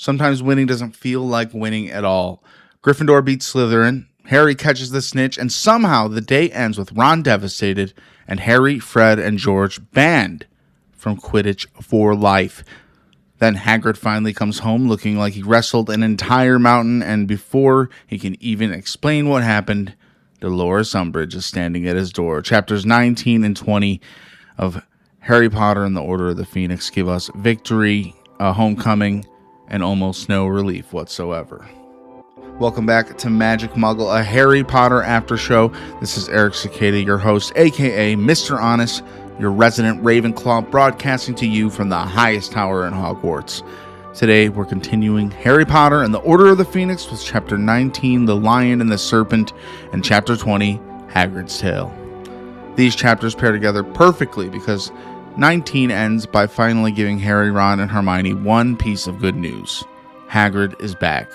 Sometimes winning doesn't feel like winning at all. Gryffindor beats Slytherin, Harry catches the snitch, and somehow the day ends with Ron devastated and Harry, Fred, and George banned from Quidditch for life. Then Hagrid finally comes home looking like he wrestled an entire mountain, and before he can even explain what happened, Dolores Umbridge is standing at his door. Chapters 19 and 20 of Harry Potter and the Order of the Phoenix give us victory, a homecoming, and almost no relief whatsoever. Welcome back to Magic Muggle, a Harry Potter after show. This is Eric Sequeira, your host, aka Mr. Honest, your resident Ravenclaw, broadcasting to you from the highest tower in Hogwarts. Today, we're continuing Harry Potter and the Order of the Phoenix with Chapter 19, The Lion and the Serpent, and Chapter 20, Hagrid's Tale. These chapters pair together perfectly because 19 ends by finally giving Harry, Ron, and Hermione one piece of good news. Hagrid is back.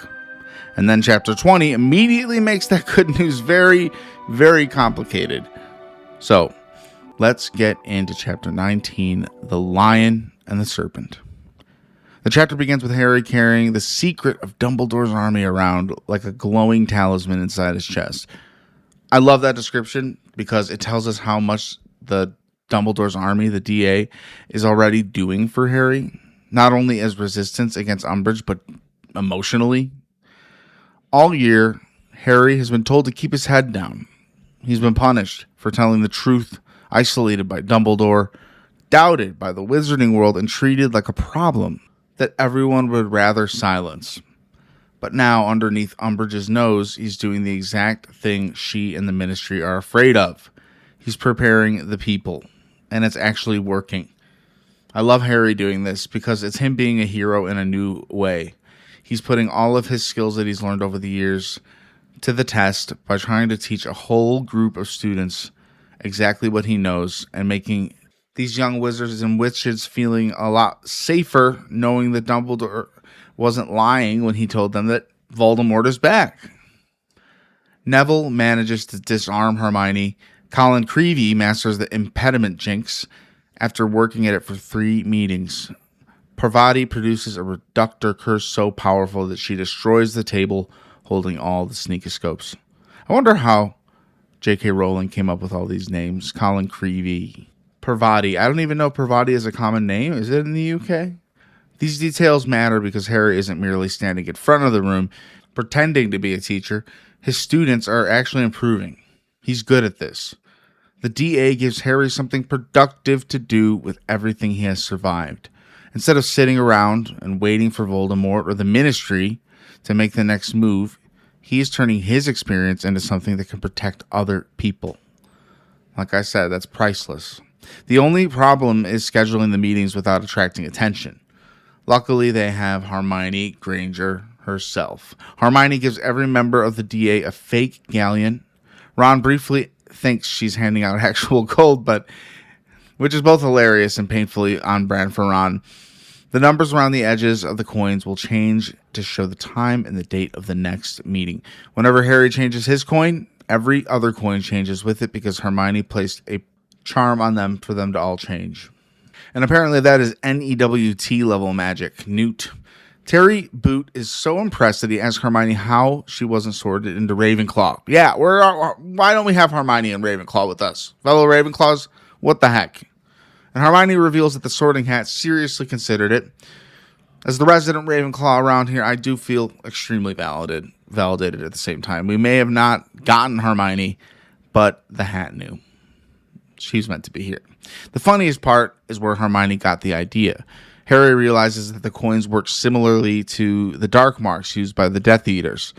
And then Chapter 20 immediately makes that good news very, very complicated. So, let's get into Chapter 19, The Lion and the Serpent. The chapter begins with Harry carrying the secret of Dumbledore's army around like a glowing talisman inside his chest. I love that description because it tells us how much the Dumbledore's army, the DA, is already doing for Harry. Not only as resistance against Umbridge, but emotionally. All year, Harry has been told to keep his head down. He's been punished for telling the truth, isolated by Dumbledore, doubted by the wizarding world, and treated like a problem that everyone would rather silence. But now, underneath Umbridge's nose, he's doing the exact thing she and the Ministry are afraid of. He's preparing the people, and it's actually working. I love Harry doing this because it's him being a hero in a new way. He's putting all of his skills that he's learned over the years to the test by trying to teach a whole group of students exactly what he knows and making these young wizards and witches feeling a lot safer knowing that Dumbledore wasn't lying when he told them that Voldemort is back. Neville manages to disarm Hermione. Colin Creevey masters the impediment jinx after working at it for 3 meetings. Parvati produces a reductor curse so powerful that she destroys the table holding all the sneakoscopes. I wonder how J.K. Rowling came up with all these names. Colin Creevey, Parvati. I don't even know if Parvati is a common name. Is it in the UK? These details matter because Harry isn't merely standing in front of the room pretending to be a teacher. His students are actually improving. He's good at this. The DA gives Harry something productive to do with everything he has survived. Instead of sitting around and waiting for Voldemort or the Ministry to make the next move, he is turning his experience into something that can protect other people. Like I said, that's priceless. The only problem is scheduling the meetings without attracting attention. Luckily, they have Hermione Granger herself. Hermione gives every member of the DA a fake galleon. Ron briefly thinks she's handing out actual gold, which is both hilarious and painfully on brand for Ron. The numbers around the edges of the coins will change to show the time and the date of the next meeting. Whenever Harry changes his coin, every other coin changes with it because Hermione placed a charm on them for them to all change. And apparently that is NEWT level magic. Newt. Terry Boot is so impressed that he asks Hermione how she wasn't sorted into Ravenclaw. Yeah, why don't we have Hermione and Ravenclaw with us? Fellow Ravenclaws, what the heck? And Hermione reveals that the Sorting Hat seriously considered it. As the resident Ravenclaw around here, I do feel extremely validated at the same time. We may have not gotten Hermione, but the Hat knew. She's meant to be here. The funniest part is where Hermione got the idea. Harry realizes that the coins work similarly to the dark marks used by the Death Eaters.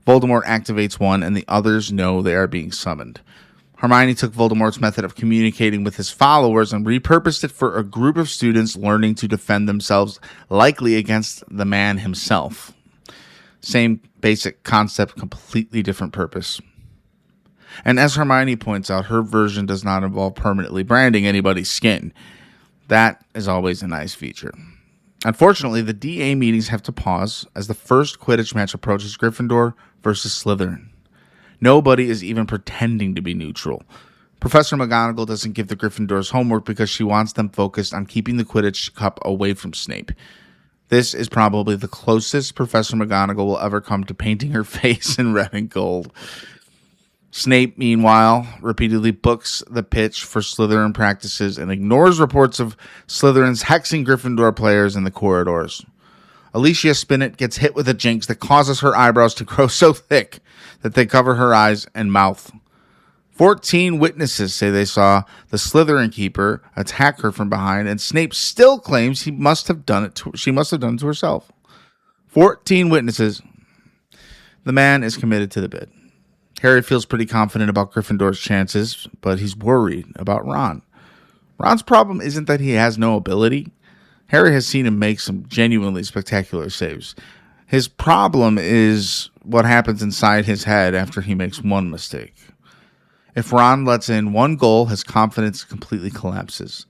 Voldemort activates one, and the others know they are being summoned. Hermione took Voldemort's method of communicating with his followers and repurposed it for a group of students learning to defend themselves, likely against the man himself. Same basic concept, completely different purpose. And as Hermione points out, her version does not involve permanently branding anybody's skin. That is always a nice feature. Unfortunately, the DA meetings have to pause as the first Quidditch match approaches Gryffindor versus Slytherin. Nobody is even pretending to be neutral. Professor McGonagall doesn't give the Gryffindors homework because she wants them focused on keeping the Quidditch Cup away from Snape. This is probably the closest Professor McGonagall will ever come to painting her face in red and gold. Snape, meanwhile, repeatedly books the pitch for Slytherin practices and ignores reports of Slytherins hexing Gryffindor players in the corridors. Alicia Spinnet gets hit with a jinx that causes her eyebrows to grow so thick that they cover her eyes and mouth. 14 witnesses say they saw the Slytherin keeper attack her from behind, and Snape still claims she must have done it to herself. 14 witnesses. The man is committed to the bid. Harry feels pretty confident about Gryffindor's chances, but he's worried about Ron. Ron's problem isn't that he has no ability. Harry has seen him make some genuinely spectacular saves. His problem is what happens inside his head after he makes one mistake. If Ron lets in one goal, his confidence completely collapses.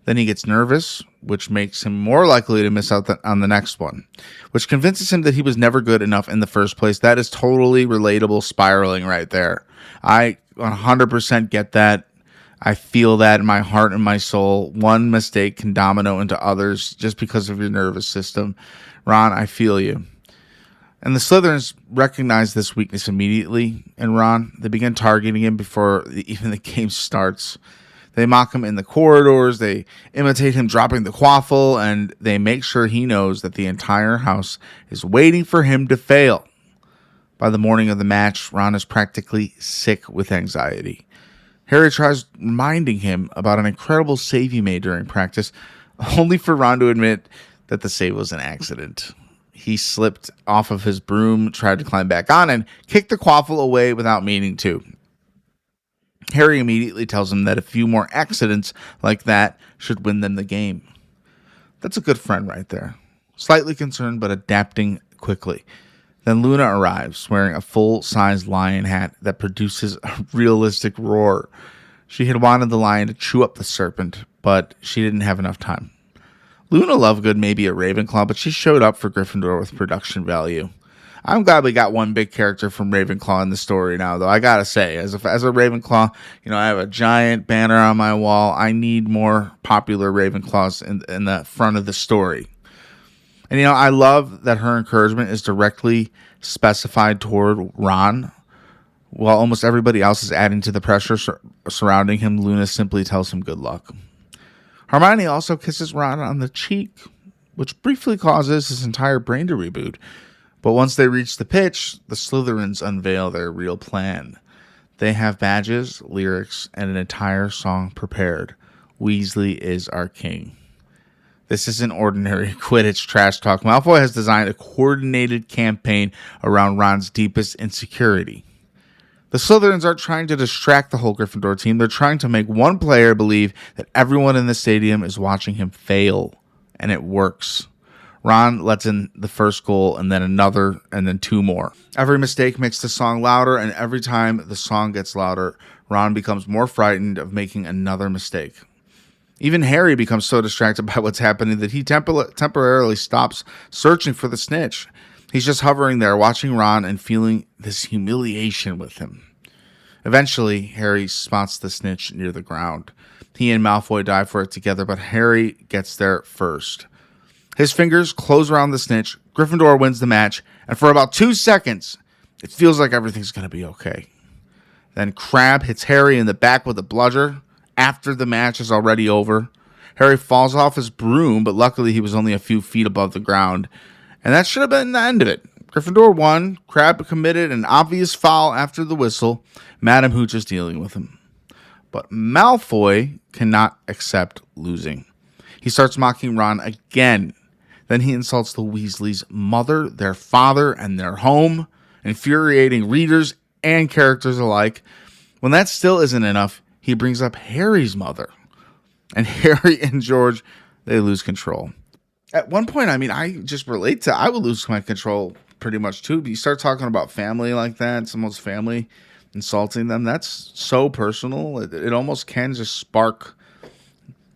Then he gets nervous, which makes him more likely to miss out on the next one, which convinces him that he was never good enough in the first place. That is totally relatable spiraling right there. I 100% get that. I feel that in my heart and my soul. One mistake can domino into others just because of your nervous system. Ron, I feel you. And the Slytherins recognize this weakness immediately in Ron. They begin targeting him before even the game starts. They mock him in the corridors, they imitate him dropping the quaffle, and they make sure he knows that the entire house is waiting for him to fail. By the morning of the match, Ron is practically sick with anxiety. Harry tries reminding him about an incredible save he made during practice, only for Ron to admit that the save was an accident. He slipped off of his broom, tried to climb back on, and kicked the quaffle away without meaning to. Harry immediately tells him that a few more accidents like that should win them the game. That's a good friend right there. Slightly concerned, but adapting quickly. Then Luna arrives, wearing a full-size lion hat that produces a realistic roar. She had wanted the lion to chew up the serpent, but she didn't have enough time. Luna Lovegood may be a Ravenclaw, but she showed up for Gryffindor with production value. I'm glad we got one big character from Ravenclaw in the story now, though. I gotta say, as a Ravenclaw, I have a giant banner on my wall. I need more popular Ravenclaws in the front of the story. And, I love that her encouragement is directly specified toward Ron. While almost everybody else is adding to the pressure surrounding him, Luna simply tells him good luck. Hermione also kisses Ron on the cheek, which briefly causes his entire brain to reboot. But once they reach the pitch, the Slytherins unveil their real plan. They have badges, lyrics, and an entire song prepared. Weasley is our king. This isn't ordinary Quidditch trash talk. Malfoy has designed a coordinated campaign around Ron's deepest insecurity. The Slytherins aren't trying to distract the whole Gryffindor team. They're trying to make one player believe that everyone in the stadium is watching him fail. And it works. Ron lets in the first goal, and then another, and then two more. Every mistake makes the song louder, and every time the song gets louder, Ron becomes more frightened of making another mistake. Even Harry becomes so distracted by what's happening that he temporarily stops searching for the snitch. He's just hovering there, watching Ron and feeling this humiliation with him. Eventually, Harry spots the snitch near the ground. He and Malfoy dive for it together, but Harry gets there first. His fingers close around the snitch. Gryffindor wins the match, and for about 2 seconds, it feels like everything's going to be okay. Then Crabbe hits Harry in the back with a bludger after the match is already over. Harry falls off his broom, but luckily he was only a few feet above the ground. And that should have been the end of it. Gryffindor won. Crabbe committed an obvious foul after the whistle. Madam Hooch is dealing with him. But Malfoy cannot accept losing. He starts mocking Ron again. Then he insults the Weasleys' mother, their father, and their home, infuriating readers and characters alike. When that still isn't enough, he brings up Harry's mother. And Harry and George, they lose control. At one point, I just relate to, I would lose my control pretty much too. But you start talking about family like that, someone's family, insulting them, that's so personal. It almost can just spark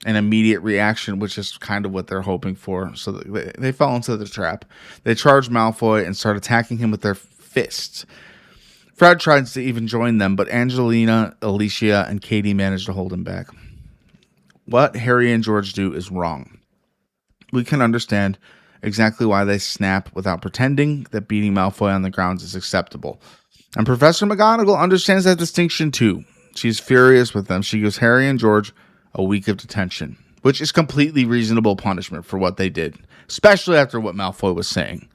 an immediate reaction, which is kind of what they're hoping for. So they fell into the trap. They charge Malfoy and start attacking him with their fists. Fred tries to even join them, but Angelina, Alicia, and Katie manage to hold him back. What Harry and George do is wrong. We can understand exactly why they snap without pretending that beating Malfoy on the grounds is acceptable. And Professor McGonagall understands that distinction too. She's furious with them. She gives Harry and George a week of detention, which is completely reasonable punishment for what they did, especially after what Malfoy was saying.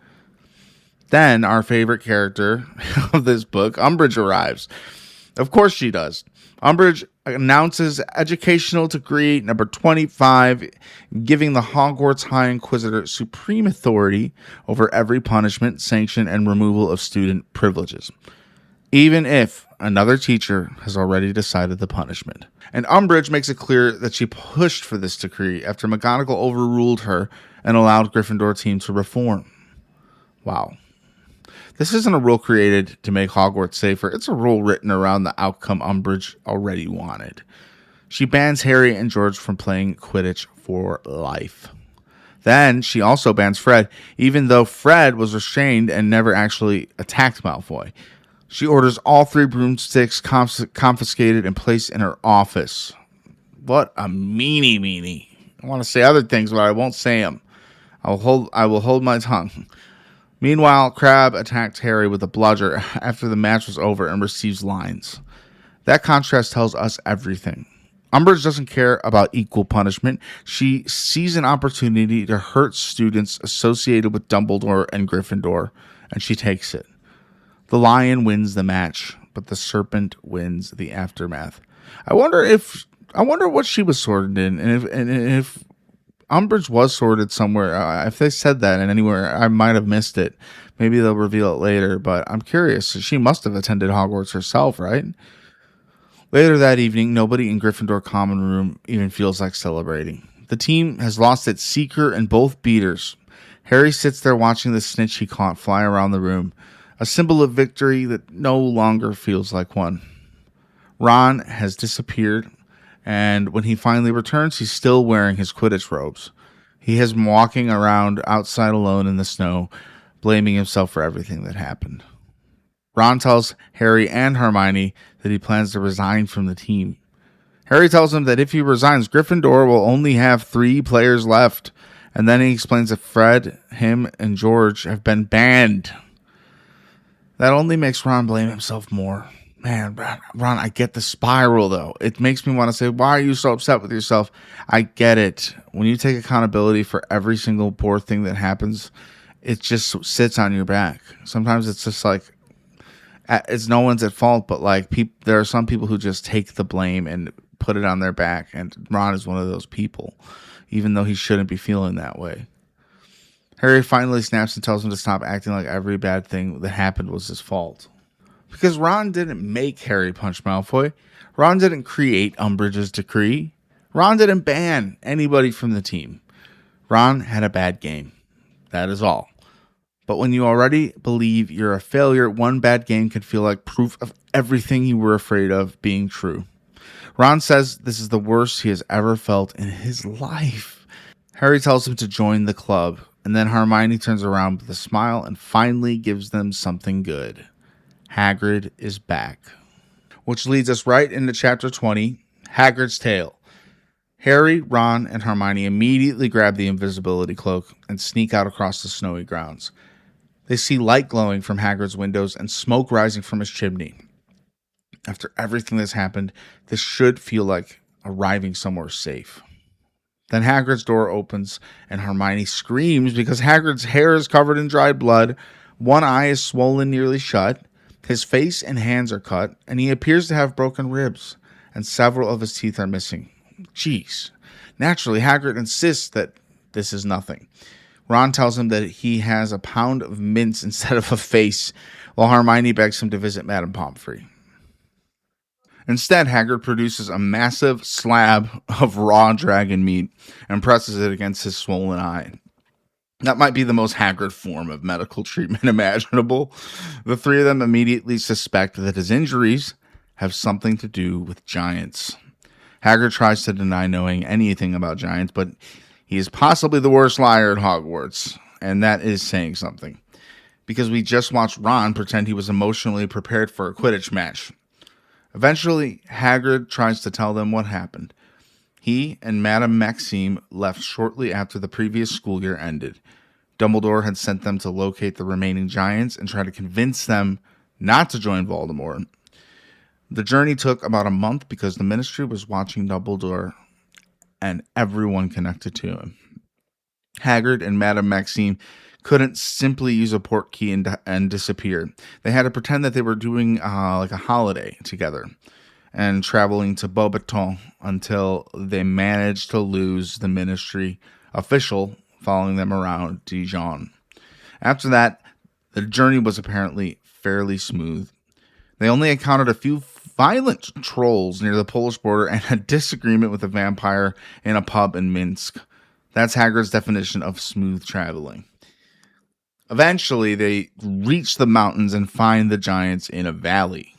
Then our favorite character of this book, Umbridge, arrives. Of course she does. Umbridge announces educational degree number 25, giving the Hogwarts High Inquisitor supreme authority over every punishment, sanction, and removal of student privileges, even if another teacher has already decided the punishment. And Umbridge makes it clear that she pushed for this decree after McGonagall overruled her and allowed Gryffindor team to reform. Wow. This isn't a rule created to make Hogwarts safer. It's a rule written around the outcome Umbridge already wanted. She bans Harry and George from playing Quidditch for life. Then she also bans Fred, even though Fred was restrained and never actually attacked Malfoy. She orders all 3 broomsticks confiscated and placed in her office. What a meanie. I want to say other things, but I won't say them. I will hold my tongue. Meanwhile, Crabbe attacked Harry with a bludger after the match was over and receives lines. That contrast tells us everything. Umbridge doesn't care about equal punishment. She sees an opportunity to hurt students associated with Dumbledore and Gryffindor, and she takes it. The lion wins the match, but the serpent wins the aftermath. I wonder what she was sorted in, and if Umbridge was sorted somewhere. If they said that in anywhere, I might have missed it. Maybe they'll reveal it later, but I'm curious. She must have attended Hogwarts herself, right? Later that evening, nobody in Gryffindor common room even feels like celebrating. The team has lost its seeker and both beaters. Harry sits there watching the snitch he caught fly around the room, a symbol of victory that no longer feels like one. Ron has disappeared, and when he finally returns, he's still wearing his Quidditch robes. He has been walking around outside alone in the snow, blaming himself for everything that happened. Ron tells Harry and Hermione that he plans to resign from the team. Harry tells him that if he resigns, Gryffindor will only have 3 players left, and then he explains that Fred, him, and George have been banned. That only makes Ron blame himself more. Man, Ron, I get the spiral, though. It makes me want to say, why are you so upset with yourself? I get it. When you take accountability for every single poor thing that happens, it just sits on your back. Sometimes it's just like, it's no one's at fault, but like there are some people who just take the blame and put it on their back, and Ron is one of those people, even though he shouldn't be feeling that way. Harry finally snaps and tells him to stop acting like every bad thing that happened was his fault. Because Ron didn't make Harry punch Malfoy. Ron didn't create Umbridge's decree. Ron didn't ban anybody from the team. Ron had a bad game. That is all. But when you already believe you're a failure, one bad game can feel like proof of everything you were afraid of being true. Ron says this is the worst he has ever felt in his life. Harry tells him to join the club, and then Hermione turns around with a smile and finally gives them something good. Hagrid is back. Which leads us right into chapter 20, Hagrid's Tale. Harry, Ron, and Hermione immediately grab the invisibility cloak and sneak out across the snowy grounds. They see light glowing from Hagrid's windows and smoke rising from his chimney. After everything that's happened, this should feel like arriving somewhere safe. Then Hagrid's door opens and Hermione screams because Hagrid's hair is covered in dried blood, one eye is swollen nearly shut, his face and hands are cut, and he appears to have broken ribs, and several of his teeth are missing. Jeez. Naturally, Hagrid insists that this is nothing. Ron tells him that he has a pound of mince instead of a face, while Hermione begs him to visit Madame Pomfrey. Instead, Hagrid produces a massive slab of raw dragon meat and presses it against his swollen eye. That might be the most Hagrid form of medical treatment imaginable. The 3 of them immediately suspect that his injuries have something to do with giants. Hagrid tries to deny knowing anything about giants, but he is possibly the worst liar at Hogwarts, and that is saying something. Because we just watched Ron pretend he was emotionally prepared for a Quidditch match. Eventually, Hagrid tries to tell them what happened. He and Madame Maxime left shortly after the previous school year ended. Dumbledore had sent them to locate the remaining giants and try to convince them not to join Voldemort. The journey took about a month because the Ministry was watching Dumbledore and everyone connected to him. Hagrid and Madame Maxime couldn't simply use a port key and disappear. They had to pretend that they were doing like a holiday together and traveling to Beauxbatons until they managed to lose the Ministry official following them around Dijon. After that, the journey was apparently fairly smooth. They only encountered a few violent trolls near the Polish border and a disagreement with a vampire in a pub in Minsk. That's Hagrid's definition of smooth traveling. Eventually, they reach the mountains and find the giants in a valley.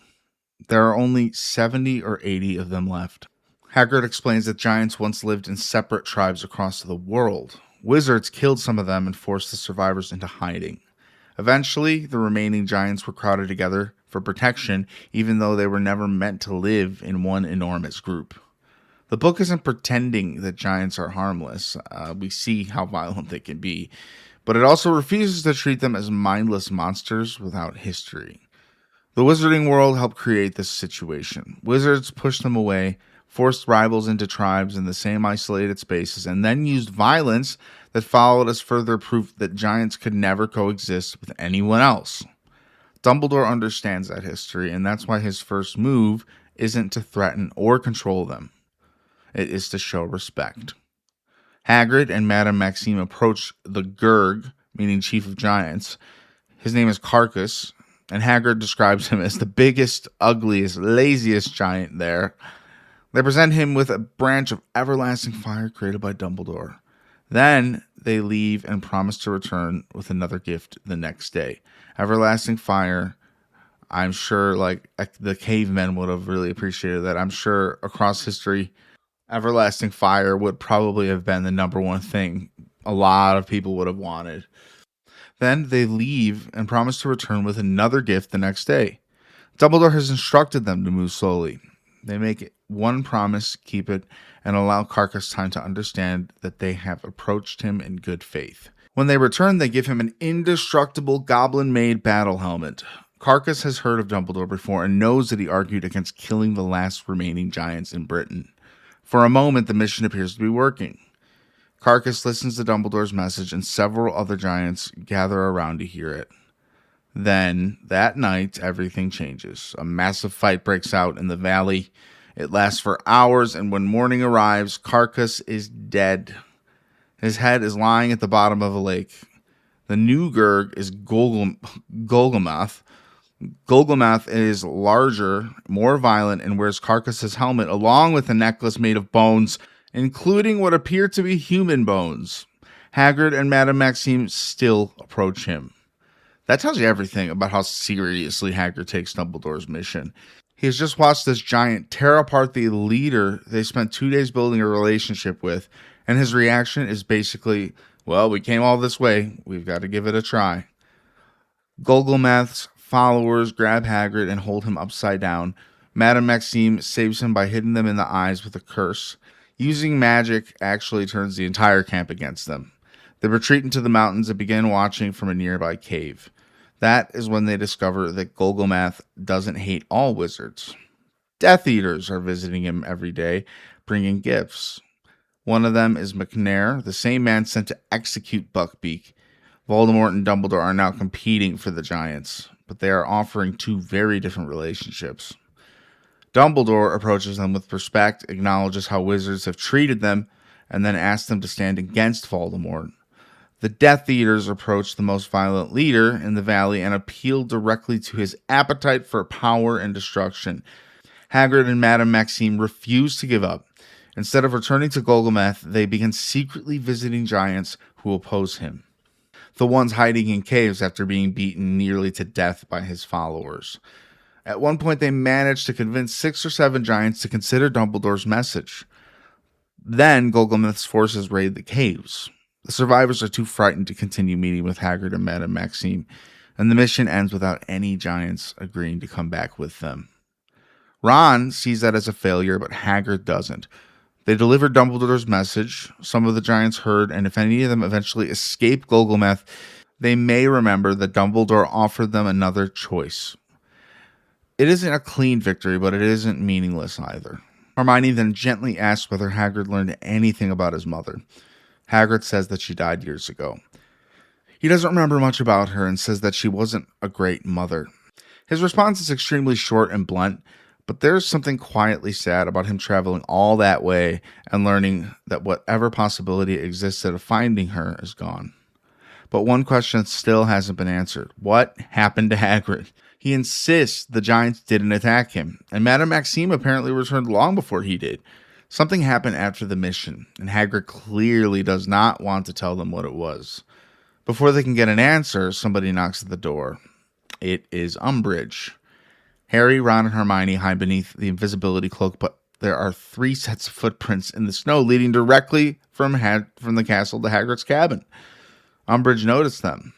There are only 70 or 80 of them left. Hagrid explains that giants once lived in separate tribes across the world. Wizards killed some of them and forced the survivors into hiding. Eventually, the remaining giants were crowded together for protection, even though they were never meant to live in one enormous group. The book isn't pretending that giants are harmless. We see how violent they can be. But it also refuses to treat them as mindless monsters without history. The wizarding world helped create this situation. Wizards pushed them away, forced rivals into tribes in the same isolated spaces, and then used violence that followed as further proof that giants could never coexist with anyone else. Dumbledore understands that history, and that's why his first move isn't to threaten or control them. It is to show respect. Hagrid and Madame Maxime approach the Gurg, meaning Chief of Giants. His name is Carcass, and Hagrid describes him as the biggest, ugliest, laziest giant there. They present him with a branch of everlasting fire created by Dumbledore. Then they leave and promise to return with another gift the next day. Everlasting fire, I'm sure like the cavemen would have really appreciated that. I'm sure across history, everlasting fire would probably have been the number one thing a lot of people would have wanted. Then they leave and promise to return with another gift the next day. Dumbledore has instructed them to move slowly. They make one promise, keep it, and allow Carcass time to understand that they have approached him in good faith. When they return, they give him an indestructible goblin-made battle helmet. Carcass has heard of Dumbledore before and knows that he argued against killing the last remaining giants in Britain. For a moment, the mission appears to be working. Carcass listens to Dumbledore's message, and several other giants gather around to hear it. Then, that night, everything changes. A massive fight breaks out in the valley. It lasts for hours, and when morning arrives, Carcass is dead. His head is lying at the bottom of a lake. The new Gurg is Golgamath. Golgamath is larger, more violent, and wears Carcass's helmet along with a necklace made of bones, including what appear to be human bones. Hagrid and Madame Maxime still approach him. That tells you everything about how seriously Hagrid takes Dumbledore's mission. He has just watched this giant tear apart the leader they spent 2 days building a relationship with, and his reaction is basically, well, we came all this way, we've got to give it a try. Golgamath's followers grab Hagrid and hold him upside down. Madame Maxime saves him by hitting them in the eyes with a curse. Using magic actually turns the entire camp against them. They retreat into the mountains and begin watching from a nearby cave. That is when they discover that Golgamath doesn't hate all wizards. Death Eaters are visiting him every day, bringing gifts. One of them is McNair, the same man sent to execute Buckbeak. Voldemort and Dumbledore are now competing for the giants, but they are offering two very different relationships. Dumbledore approaches them with respect, acknowledges how wizards have treated them, and then asks them to stand against Voldemort. The Death Eaters approach the most violent leader in the valley and appeal directly to his appetite for power and destruction. Hagrid and Madame Maxime refuse to give up. Instead of returning to Golgamath, they begin secretly visiting giants who oppose him. The ones hiding in caves after being beaten nearly to death by his followers. At one point, they manage to convince 6 or 7 giants to consider Dumbledore's message. Then, Golgamath's forces raid the caves. The survivors are too frightened to continue meeting with Hagrid and Madame Maxime, and the mission ends without any giants agreeing to come back with them. Ron sees that as a failure, but Hagrid doesn't. They delivered Dumbledore's message. Some of the giants heard, and if any of them eventually escape Gulgameth, they may remember that Dumbledore offered them another choice. It isn't a clean victory, but it isn't meaningless either. Hermione then gently asks whether Hagrid learned anything about his mother. Hagrid says that she died years ago. He doesn't remember much about her and says that she wasn't a great mother. His response is extremely short and blunt, but there's something quietly sad about him traveling all that way and learning that whatever possibility existed of finding her is gone. But one question still hasn't been answered. What happened to Hagrid? He insists the giants didn't attack him, and Madame Maxime apparently returned long before he did. Something happened after the mission, and Hagrid clearly does not want to tell them what it was. Before they can get an answer, somebody knocks at the door. It is Umbridge. Harry, Ron, and Hermione hide beneath the invisibility cloak, but there are 3 sets of footprints in the snow leading directly from the castle to Hagrid's cabin. Umbridge noticed them.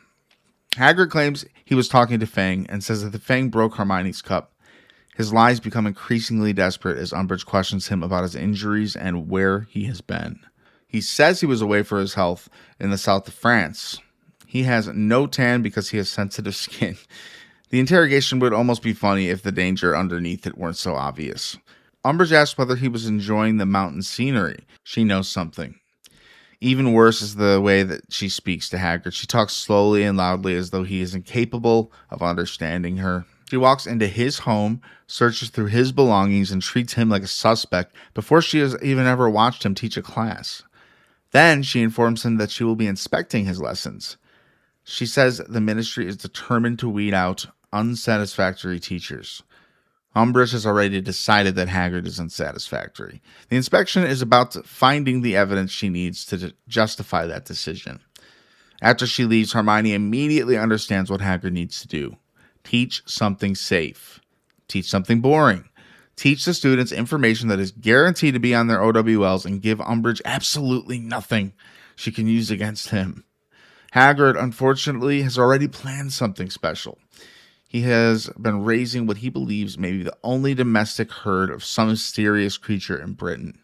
Hagrid claims he was talking to Fang and says that the Fang broke Hermione's cup. His lies become increasingly desperate as Umbridge questions him about his injuries and where he has been. He says he was away for his health in the south of France. He has no tan because he has sensitive skin. The interrogation would almost be funny if the danger underneath it weren't so obvious. Umbridge asks whether he was enjoying the mountain scenery. She knows something. Even worse is the way that she speaks to Hagrid. She talks slowly and loudly as though he is incapable of understanding her. She walks into his home, searches through his belongings, and treats him like a suspect before she has even ever watched him teach a class. Then she informs him that she will be inspecting his lessons. She says the ministry is determined to weed out unsatisfactory teachers. Umbridge has already decided that Hagrid is unsatisfactory. The inspection is about finding the evidence she needs to justify that decision. After she leaves, Hermione immediately understands what Hagrid needs to do. Teach something safe. Teach something boring. Teach the students information that is guaranteed to be on their OWLs and give Umbridge absolutely nothing she can use against him. Hagrid, unfortunately, has already planned something special. He has been raising what he believes may be the only domestic herd of some mysterious creature in Britain.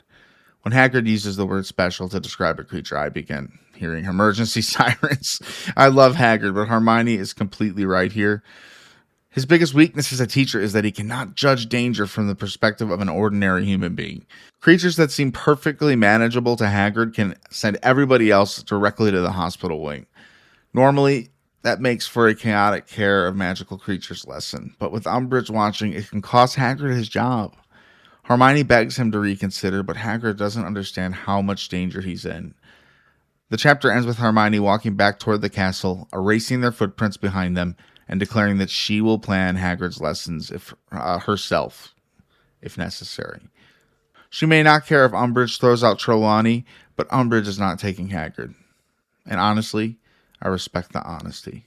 When Hagrid uses the word special to describe a creature, I begin hearing emergency sirens. I love Hagrid, but Hermione is completely right here. His biggest weakness as a teacher is that he cannot judge danger from the perspective of an ordinary human being. Creatures that seem perfectly manageable to Hagrid can send everybody else directly to the hospital wing. Normally, that makes for a chaotic care of magical creatures lesson, but with Umbridge watching, it can cost Hagrid his job. Hermione begs him to reconsider, but Hagrid doesn't understand how much danger he's in. The chapter ends with Hermione walking back toward the castle, erasing their footprints behind them, and declaring that she will plan Hagrid's lessons herself, if necessary. She may not care if Umbridge throws out Trelawney, but Umbridge is not taking Hagrid. And honestly, I respect the honesty.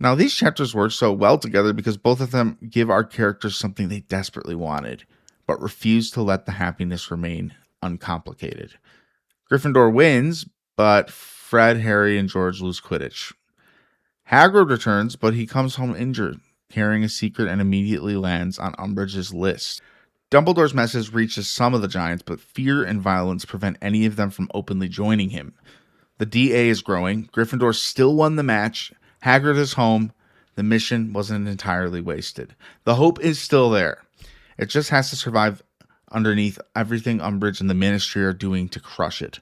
Now, these chapters work so well together because both of them give our characters something they desperately wanted, but refuse to let the happiness remain uncomplicated. Gryffindor wins, but Fred, Harry, and George lose Quidditch. Hagrid returns, but he comes home injured, carrying a secret, and immediately lands on Umbridge's list. Dumbledore's message reaches some of the giants, but fear and violence prevent any of them from openly joining him. The DA is growing. Gryffindor still won the match. Hagrid is home. The mission wasn't entirely wasted. The hope is still there. It just has to survive underneath everything Umbridge and the Ministry are doing to crush it.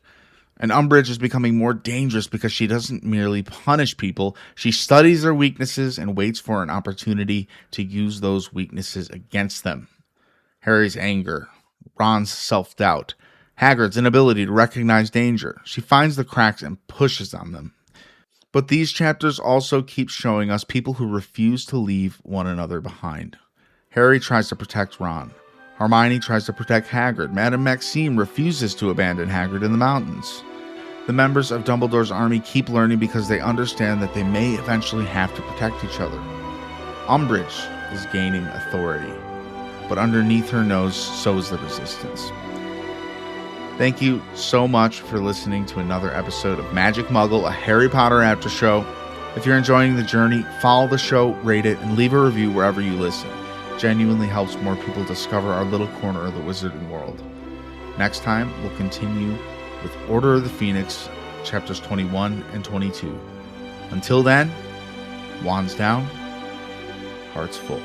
And Umbridge is becoming more dangerous because she doesn't merely punish people. She studies their weaknesses and waits for an opportunity to use those weaknesses against them. Harry's anger, Ron's self-doubt, Hagrid's inability to recognize danger. She finds the cracks and pushes on them. But these chapters also keep showing us people who refuse to leave one another behind. Harry tries to protect Ron. Hermione tries to protect Hagrid. Madame Maxime refuses to abandon Hagrid in the mountains. The members of Dumbledore's army keep learning because they understand that they may eventually have to protect each other. Umbridge is gaining authority, but underneath her nose, so is the resistance. Thank you so much for listening to another episode of Magic Muggle, a Harry Potter after show. If you're enjoying the journey, follow the show, rate it, and leave a review wherever you listen. It genuinely helps more people discover our little corner of the wizarding world. Next time, we'll continue with Order of the Phoenix, chapters 21 and 22. Until then, wands down, hearts full.